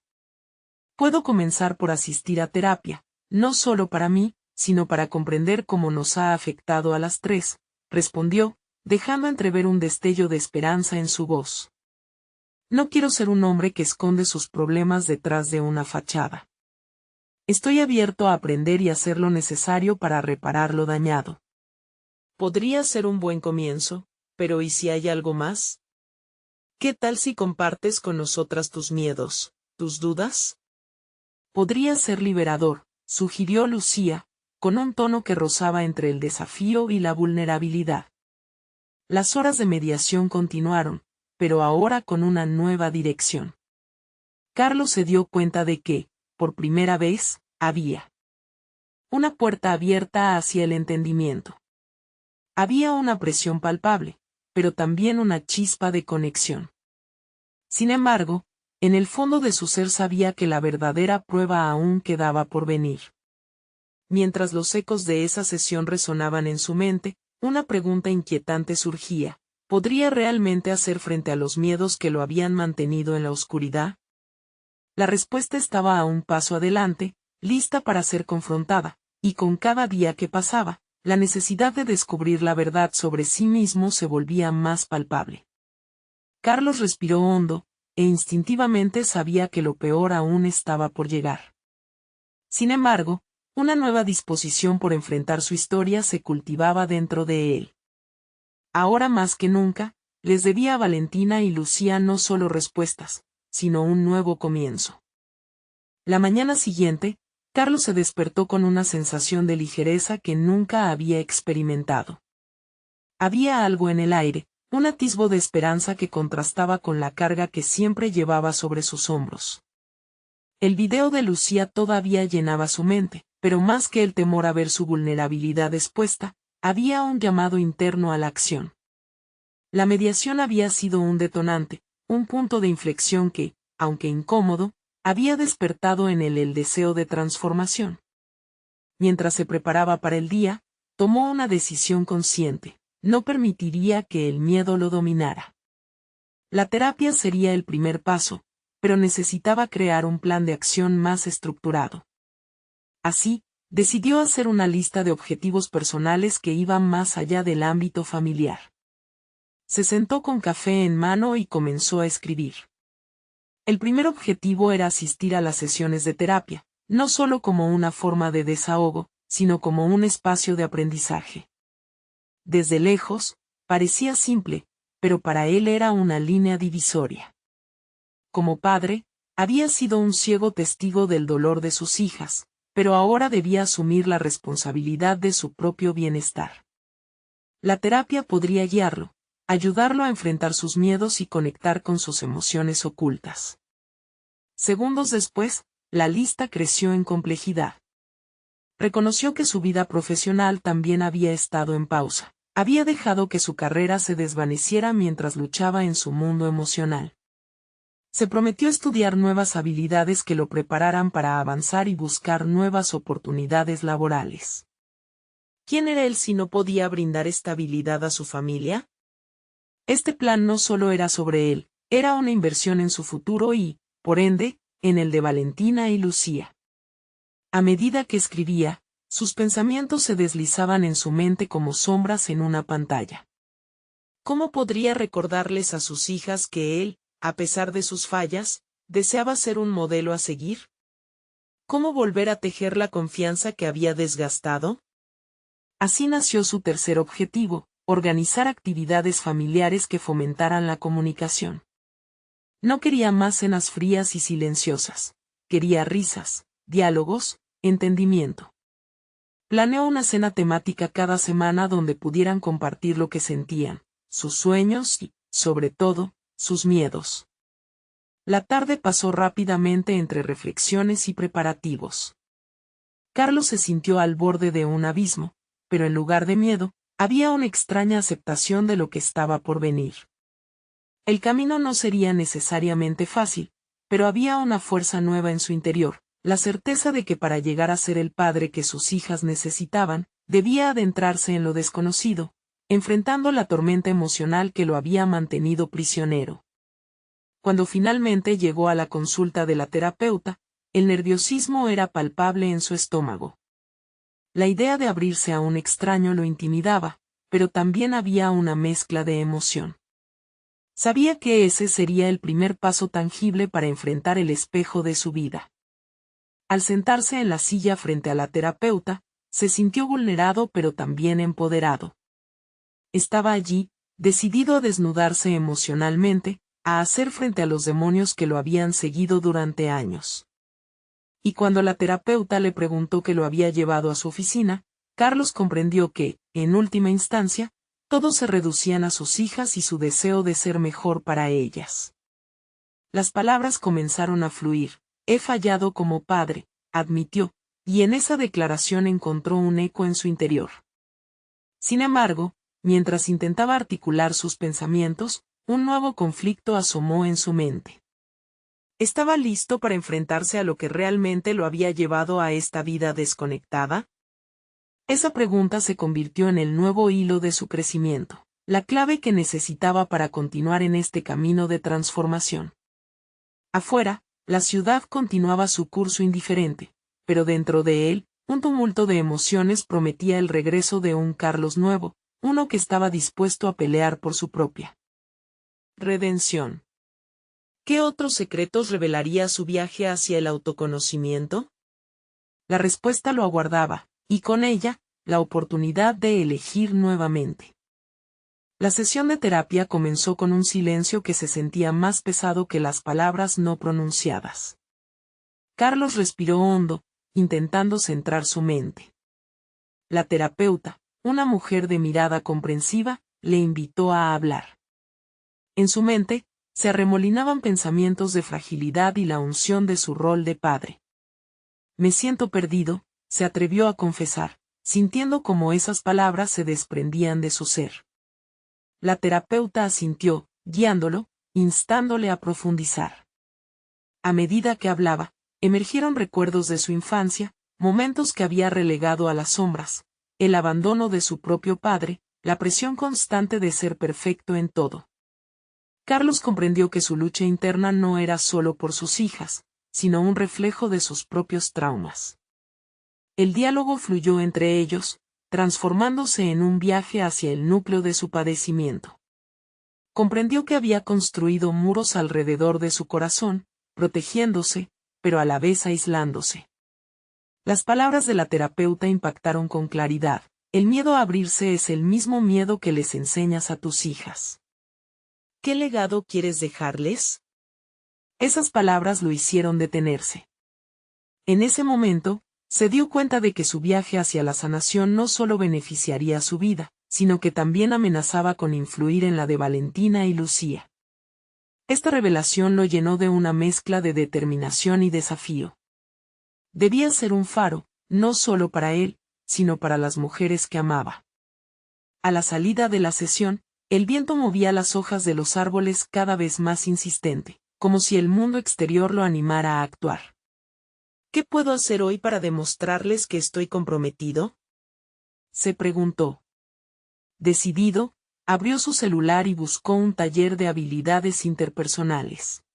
Puedo comenzar por asistir a terapia, no solo para mí, sino para comprender cómo nos ha afectado a las tres, respondió, dejando entrever un destello de esperanza en su voz. No quiero ser un hombre que esconde sus problemas detrás de una fachada. Estoy abierto a aprender y hacer lo necesario para reparar lo dañado. Podría ser un buen comienzo, pero ¿y si hay algo más? ¿Qué tal si compartes con nosotras tus miedos, tus dudas? Podría ser liberador, sugirió Lucía, con un tono que rozaba entre el desafío y la vulnerabilidad. Las horas de mediación continuaron, pero ahora con una nueva dirección. Carlos se dio cuenta de que, por primera vez, había una puerta abierta hacia el entendimiento. Había una presión palpable, pero también una chispa de conexión. Sin embargo, en el fondo de su ser sabía que la verdadera prueba aún quedaba por venir. Mientras los ecos de esa sesión resonaban en su mente, una pregunta inquietante surgía. ¿Podría realmente hacer frente a los miedos que lo habían mantenido en la oscuridad? La respuesta estaba a un paso adelante, lista para ser confrontada, y con cada día que pasaba, la necesidad de descubrir la verdad sobre sí mismo se volvía más palpable. Carlos respiró hondo, e instintivamente sabía que lo peor aún estaba por llegar. Sin embargo, una nueva disposición por enfrentar su historia se cultivaba dentro de él. Ahora más que nunca, les debía a Valentina y Lucía no solo respuestas, sino un nuevo comienzo. La mañana siguiente, Carlos se despertó con una sensación de ligereza que nunca había experimentado. Había algo en el aire, un atisbo de esperanza que contrastaba con la carga que siempre llevaba sobre sus hombros. El video de Lucía todavía llenaba su mente, pero más que el temor a ver su vulnerabilidad expuesta, había un llamado interno a la acción. La mediación había sido un detonante, un punto de inflexión que, aunque incómodo, había despertado en él el deseo de transformación. Mientras se preparaba para el día, tomó una decisión consciente: no permitiría que el miedo lo dominara. La terapia sería el primer paso, pero necesitaba crear un plan de acción más estructurado. Así, decidió hacer una lista de objetivos personales que iban más allá del ámbito familiar. Se sentó con café en mano y comenzó a escribir. El primer objetivo era asistir a las sesiones de terapia, no solo como una forma de desahogo, sino como un espacio de aprendizaje. desde lejos, parecía simple, pero para él era una línea divisoria. Como padre, había sido un ciego testigo del dolor de sus hijas, pero ahora debía asumir la responsabilidad de su propio bienestar. La terapia podría guiarlo, ayudarlo a enfrentar sus miedos y conectar con sus emociones ocultas. Segundos después, la lista creció en complejidad. Reconoció que su vida profesional también había estado en pausa. Había dejado que su carrera se desvaneciera mientras luchaba en su mundo emocional. Se prometió estudiar nuevas habilidades que lo prepararan para avanzar y buscar nuevas oportunidades laborales. ¿Quién era él si no podía brindar estabilidad a su familia? Este plan no solo era sobre él, era una inversión en su futuro y, por ende, en el de Valentina y Lucía. A medida que escribía, sus pensamientos se deslizaban en su mente como sombras en una pantalla. ¿Cómo podría recordarles a sus hijas que él, a pesar de sus fallas, deseaba ser un modelo a seguir? ¿Cómo volver a tejer la confianza que había desgastado? Así nació su tercer objetivo, organizar actividades familiares que fomentaran la comunicación. No quería más cenas frías y silenciosas, quería risas, diálogos, entendimiento. Planeó una cena temática cada semana donde pudieran compartir lo que sentían, sus sueños y, sobre todo, sus miedos. La tarde pasó rápidamente entre reflexiones y preparativos. Carlos se sintió al borde de un abismo, pero en lugar de miedo, había una extraña aceptación de lo que estaba por venir. El camino no sería necesariamente fácil, pero había una fuerza nueva en su interior, la certeza de que para llegar a ser el padre que sus hijas necesitaban, debía adentrarse en lo desconocido, enfrentando la tormenta emocional que lo había mantenido prisionero. Cuando finalmente llegó a la consulta de la terapeuta, el nerviosismo era palpable en su estómago. La idea de abrirse a un extraño lo intimidaba, pero también había una mezcla de emoción. Sabía que ese sería el primer paso tangible para enfrentar el espejo de su vida. Al sentarse en la silla frente a la terapeuta, se sintió vulnerado pero también empoderado. Estaba allí, decidido a desnudarse emocionalmente, a hacer frente a los demonios que lo habían seguido durante años. Y cuando la terapeuta le preguntó qué lo había llevado a su oficina, Carlos comprendió que, en última instancia, todo se reducían a sus hijas y su deseo de ser mejor para ellas. Las palabras comenzaron a fluir. He fallado como padre, admitió, y en esa declaración encontró un eco en su interior. Sin embargo, mientras intentaba articular sus pensamientos, un nuevo conflicto asomó en su mente. ¿Estaba listo para enfrentarse a lo que realmente lo había llevado a esta vida desconectada? Esa pregunta se convirtió en el nuevo hilo de su crecimiento, la clave que necesitaba para continuar en este camino de transformación. Afuera, la ciudad continuaba su curso indiferente, pero dentro de él, un tumulto de emociones prometía el regreso de un Carlos nuevo, uno que estaba dispuesto a pelear por su propia redención. ¿Qué otros secretos revelaría su viaje hacia el autoconocimiento? La respuesta lo aguardaba, y con ella, la oportunidad de elegir nuevamente. La sesión de terapia comenzó con un silencio que se sentía más pesado que las palabras no pronunciadas. Carlos respiró hondo, intentando centrar su mente. La terapeuta, una mujer de mirada comprensiva, le invitó a hablar. En su mente, se arremolinaban pensamientos de fragilidad y la unción de su rol de padre. Me siento perdido, se atrevió a confesar, sintiendo como esas palabras se desprendían de su ser. La terapeuta asintió, guiándolo, instándole a profundizar. A medida que hablaba, emergieron recuerdos de su infancia, momentos que había relegado a las sombras, el abandono de su propio padre, la presión constante de ser perfecto en todo. Carlos comprendió que su lucha interna no era solo por sus hijas, sino un reflejo de sus propios traumas. El diálogo fluyó entre ellos, transformándose en un viaje hacia el núcleo de su padecimiento. Comprendió que había construido muros alrededor de su corazón, protegiéndose, pero a la vez aislándose. Las palabras de la terapeuta impactaron con claridad. El miedo a abrirse es el mismo miedo que les enseñas a tus hijas. ¿Qué legado quieres dejarles? Esas palabras lo hicieron detenerse. En ese momento, se dio cuenta de que su viaje hacia la sanación no solo beneficiaría su vida, sino que también amenazaba con influir en la de Valentina y Lucía. Esta revelación lo llenó de una mezcla de determinación y desafío. Debía ser un faro, no solo para él, sino para las mujeres que amaba. A la salida de la sesión, el viento movía las hojas de los árboles cada vez más insistente, como si el mundo exterior lo animara a actuar. ¿Qué puedo hacer hoy para demostrarles que estoy comprometido?, se preguntó. Decidido, abrió su celular y buscó un taller de habilidades interpersonales.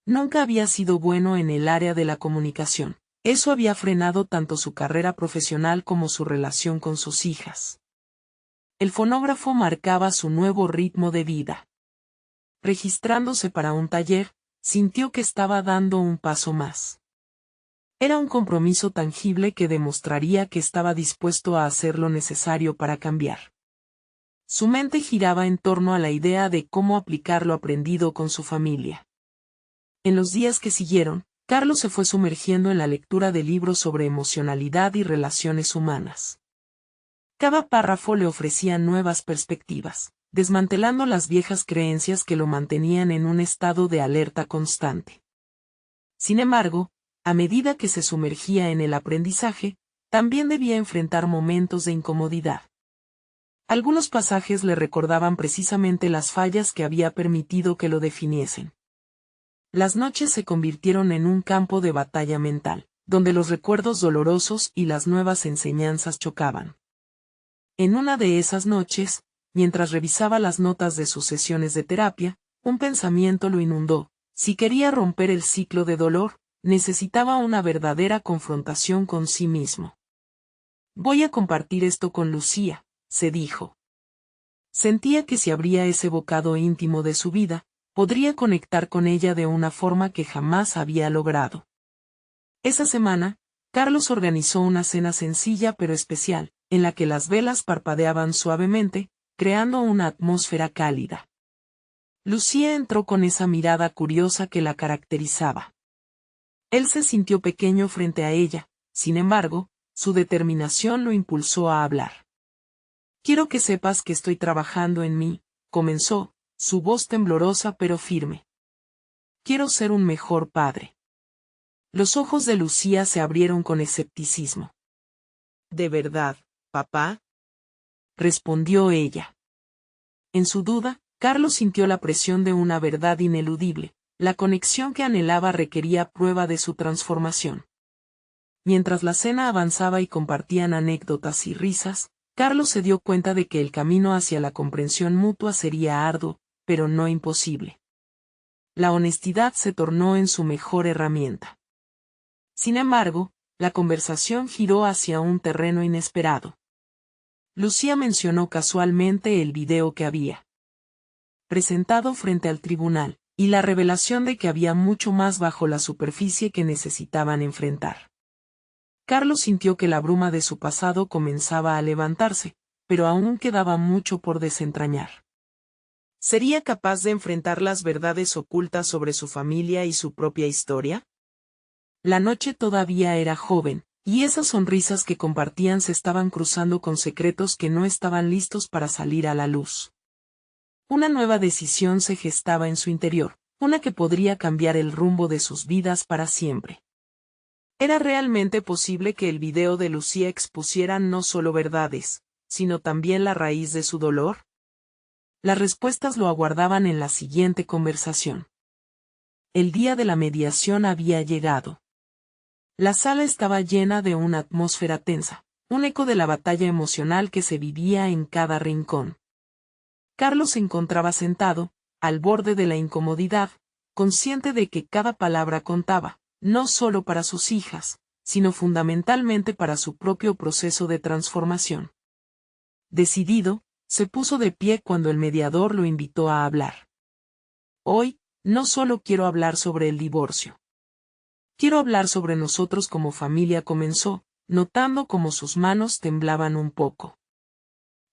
Nunca había sido bueno en el área de la comunicación. Eso había frenado tanto su carrera profesional como su relación con sus hijas. El fonógrafo marcaba su nuevo ritmo de vida. Registrándose para un taller, sintió que estaba dando un paso más. Era un compromiso tangible que demostraría que estaba dispuesto a hacer lo necesario para cambiar. Su mente giraba en torno a la idea de cómo aplicar lo aprendido con su familia. En los días que siguieron, Carlos se fue sumergiendo en la lectura de libros sobre emocionalidad y relaciones humanas. Cada párrafo le ofrecía nuevas perspectivas, desmantelando las viejas creencias que lo mantenían en un estado de alerta constante. Sin embargo, a medida que se sumergía en el aprendizaje, también debía enfrentar momentos de incomodidad. Algunos pasajes le recordaban precisamente las fallas que había permitido que lo definiesen. Las noches se convirtieron en un campo de batalla mental, donde los recuerdos dolorosos y las nuevas enseñanzas chocaban. En una de esas noches, mientras revisaba las notas de sus sesiones de terapia, un pensamiento lo inundó. Si quería romper el ciclo de dolor, necesitaba una verdadera confrontación con sí mismo. Voy a compartir esto con Lucía, se dijo. Sentía que si abría ese bocado íntimo de su vida, podría conectar con ella de una forma que jamás había logrado. Esa semana, Carlos organizó una cena sencilla pero especial, en la que las velas parpadeaban suavemente, creando una atmósfera cálida. Lucía entró con esa mirada curiosa que la caracterizaba. Él se sintió pequeño frente a ella, sin embargo, su determinación lo impulsó a hablar. Quiero que sepas que estoy trabajando en mí, comenzó, su voz temblorosa pero firme. Quiero ser un mejor padre. Los ojos de Lucía se abrieron con escepticismo. ¿De verdad, papá?, respondió ella. En su duda, Carlos sintió la presión de una verdad ineludible. La conexión que anhelaba requería prueba de su transformación. Mientras la cena avanzaba y compartían anécdotas y risas, Carlos se dio cuenta de que el camino hacia la comprensión mutua sería arduo, pero no imposible. La honestidad se tornó en su mejor herramienta. Sin embargo, la conversación giró hacia un terreno inesperado. Lucía mencionó casualmente el video que había presentado frente al tribunal, y la revelación de que había mucho más bajo la superficie que necesitaban enfrentar. Carlos sintió que la bruma de su pasado comenzaba a levantarse, pero aún quedaba mucho por desentrañar. ¿Sería capaz de enfrentar las verdades ocultas sobre su familia y su propia historia? La noche todavía era joven, y esas sonrisas que compartían se estaban cruzando con secretos que no estaban listos para salir a la luz. Una nueva decisión se gestaba en su interior, una que podría cambiar el rumbo de sus vidas para siempre. ¿Era realmente posible que el video de Lucía expusiera no solo verdades, sino también la raíz de su dolor? Las respuestas lo aguardaban en la siguiente conversación. El día de la mediación había llegado. La sala estaba llena de una atmósfera tensa, un eco de la batalla emocional que se vivía en cada rincón. Carlos se encontraba sentado, al borde de la incomodidad, consciente de que cada palabra contaba, no solo para sus hijas, sino fundamentalmente para su propio proceso de transformación. Decidido, se puso de pie cuando el mediador lo invitó a hablar. Hoy, no solo quiero hablar sobre el divorcio. Quiero hablar sobre nosotros como familia, comenzó, notando cómo sus manos temblaban un poco.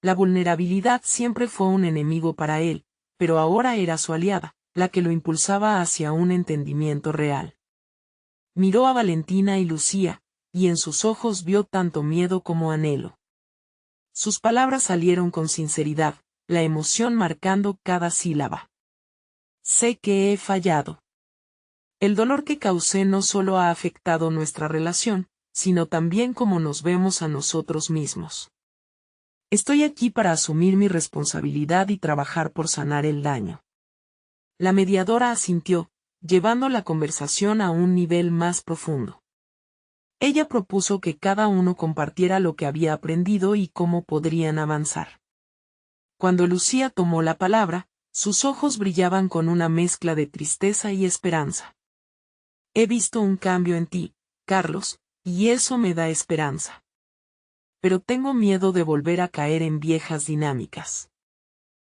La vulnerabilidad siempre fue un enemigo para él, pero ahora era su aliada, la que lo impulsaba hacia un entendimiento real. Miró a Valentina y Lucía, y en sus ojos vio tanto miedo como anhelo. Sus palabras salieron con sinceridad, la emoción marcando cada sílaba. Sé que he fallado. El dolor que causé no solo ha afectado nuestra relación, sino también cómo nos vemos a nosotros mismos. Estoy aquí para asumir mi responsabilidad y trabajar por sanar el daño. La mediadora asintió, llevando la conversación a un nivel más profundo. Ella propuso que cada uno compartiera lo que había aprendido y cómo podrían avanzar. Cuando Lucía tomó la palabra, sus ojos brillaban con una mezcla de tristeza y esperanza. He visto un cambio en ti, Carlos, y eso me da esperanza. Pero tengo miedo de volver a caer en viejas dinámicas.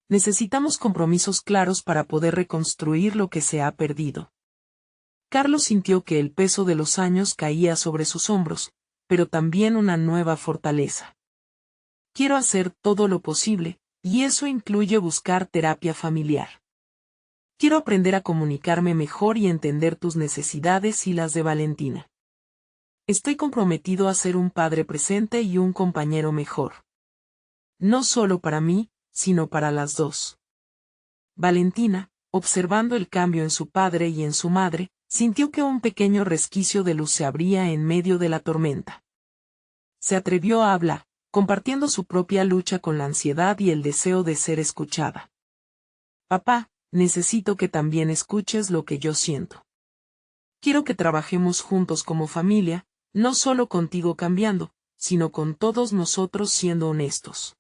Necesitamos compromisos claros para poder reconstruir lo que se ha perdido. Carlos sintió que el peso de los años caía sobre sus hombros, pero también una nueva fortaleza. Quiero hacer todo lo posible, y eso incluye buscar terapia familiar. Quiero aprender a comunicarme mejor y entender tus necesidades y las de Valentina. Estoy comprometido a ser un padre presente y un compañero mejor. No solo para mí, sino para las dos. Valentina, observando el cambio en su padre y en su madre, sintió que un pequeño resquicio de luz se abría en medio de la tormenta. Se atrevió a hablar, compartiendo su propia lucha con la ansiedad y el deseo de ser escuchada. Papá, necesito que también escuches lo que yo siento. Quiero que trabajemos juntos como familia, no solo contigo cambiando, sino con todos nosotros siendo honestos.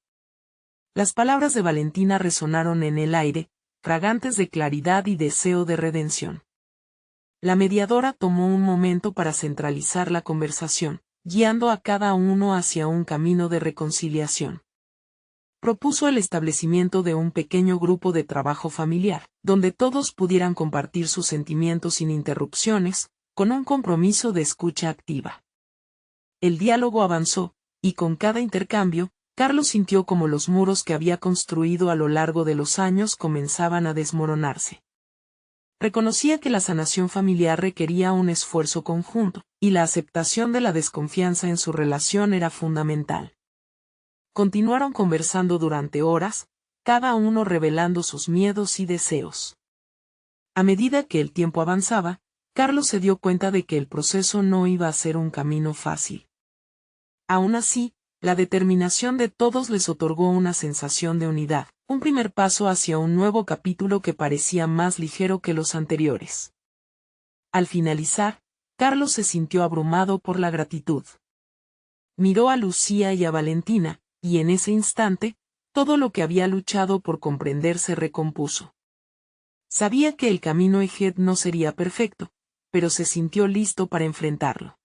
Las palabras de Valentina resonaron en el aire, fragantes de claridad y deseo de redención. La mediadora tomó un momento para centralizar la conversación, guiando a cada uno hacia un camino de reconciliación. Propuso el establecimiento de un pequeño grupo de trabajo familiar, donde todos pudieran compartir sus sentimientos sin interrupciones, con un compromiso de escucha activa. El diálogo avanzó, y con cada intercambio, Carlos sintió como los muros que había construido a lo largo de los años comenzaban a desmoronarse. Reconocía que la sanación familiar requería un esfuerzo conjunto, y la aceptación de la desconfianza en su relación era fundamental. Continuaron conversando durante horas, cada uno revelando sus miedos y deseos. A medida que el tiempo avanzaba, Carlos se dio cuenta de que el proceso no iba a ser un camino fácil. Aún así, la determinación de todos les otorgó una sensación de unidad, un primer paso hacia un nuevo capítulo que parecía más ligero que los anteriores. Al finalizar, Carlos se sintió abrumado por la gratitud. Miró a Lucía y a Valentina, y en ese instante, todo lo que había luchado por comprender se recompuso. Sabía que el camino Ejed no sería perfecto, pero se sintió listo para enfrentarlo.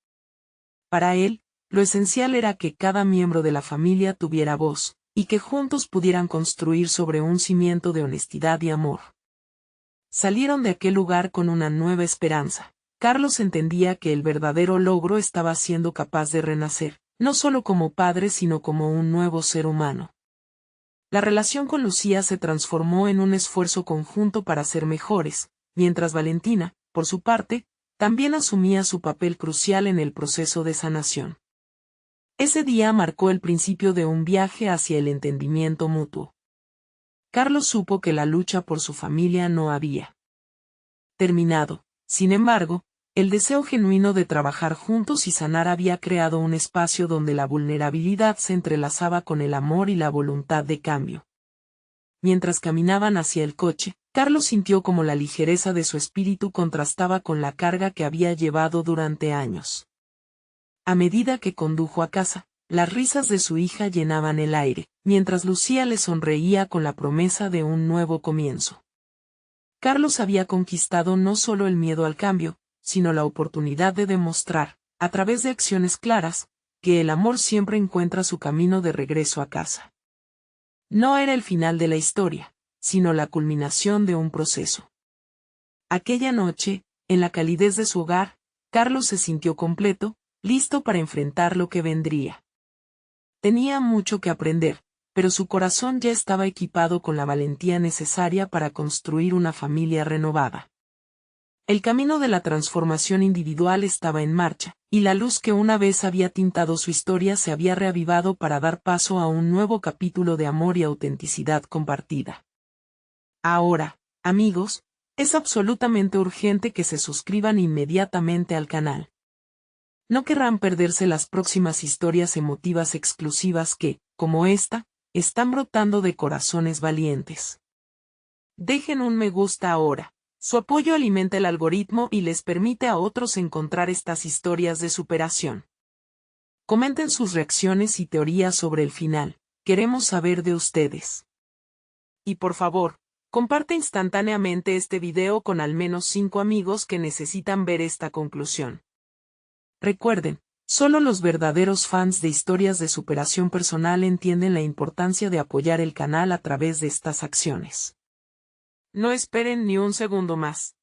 Para él, lo esencial era que cada miembro de la familia tuviera voz, y que juntos pudieran construir sobre un cimiento de honestidad y amor. Salieron de aquel lugar con una nueva esperanza. Carlos entendía que el verdadero logro estaba siendo capaz de renacer, no solo como padre sino como un nuevo ser humano. La relación con Lucía se transformó en un esfuerzo conjunto para ser mejores, mientras Valentina, por su parte, también asumía su papel crucial en el proceso de sanación. Ese día marcó el principio de un viaje hacia el entendimiento mutuo. Carlos supo que la lucha por su familia no había terminado. Sin embargo, el deseo genuino de trabajar juntos y sanar había creado un espacio donde la vulnerabilidad se entrelazaba con el amor y la voluntad de cambio. Mientras caminaban hacia el coche, Carlos sintió como la ligereza de su espíritu contrastaba con la carga que había llevado durante años. A medida que condujo a casa, las risas de su hija llenaban el aire, mientras Lucía le sonreía con la promesa de un nuevo comienzo. Carlos había conquistado no solo el miedo al cambio, sino la oportunidad de demostrar, a través de acciones claras, que el amor siempre encuentra su camino de regreso a casa. No era el final de la historia, sino la culminación de un proceso. Aquella noche, en la calidez de su hogar, Carlos se sintió completo, listo para enfrentar lo que vendría. Tenía mucho que aprender, pero su corazón ya estaba equipado con la valentía necesaria para construir una familia renovada. El camino de la transformación individual estaba en marcha, y la luz que una vez había tintado su historia se había reavivado para dar paso a un nuevo capítulo de amor y autenticidad compartida. Ahora, amigos, es absolutamente urgente que se suscriban inmediatamente al canal. No querrán perderse las próximas historias emotivas exclusivas que, como esta, están brotando de corazones valientes. Dejen un me gusta ahora. Su apoyo alimenta el algoritmo y les permite a otros encontrar estas historias de superación. Comenten sus reacciones y teorías sobre el final. Queremos saber de ustedes. Y por favor, comparte instantáneamente este video con al menos 5 amigos que necesitan ver esta conclusión. Recuerden, solo los verdaderos fans de historias de superación personal entienden la importancia de apoyar el canal a través de estas acciones. No esperen ni un segundo más.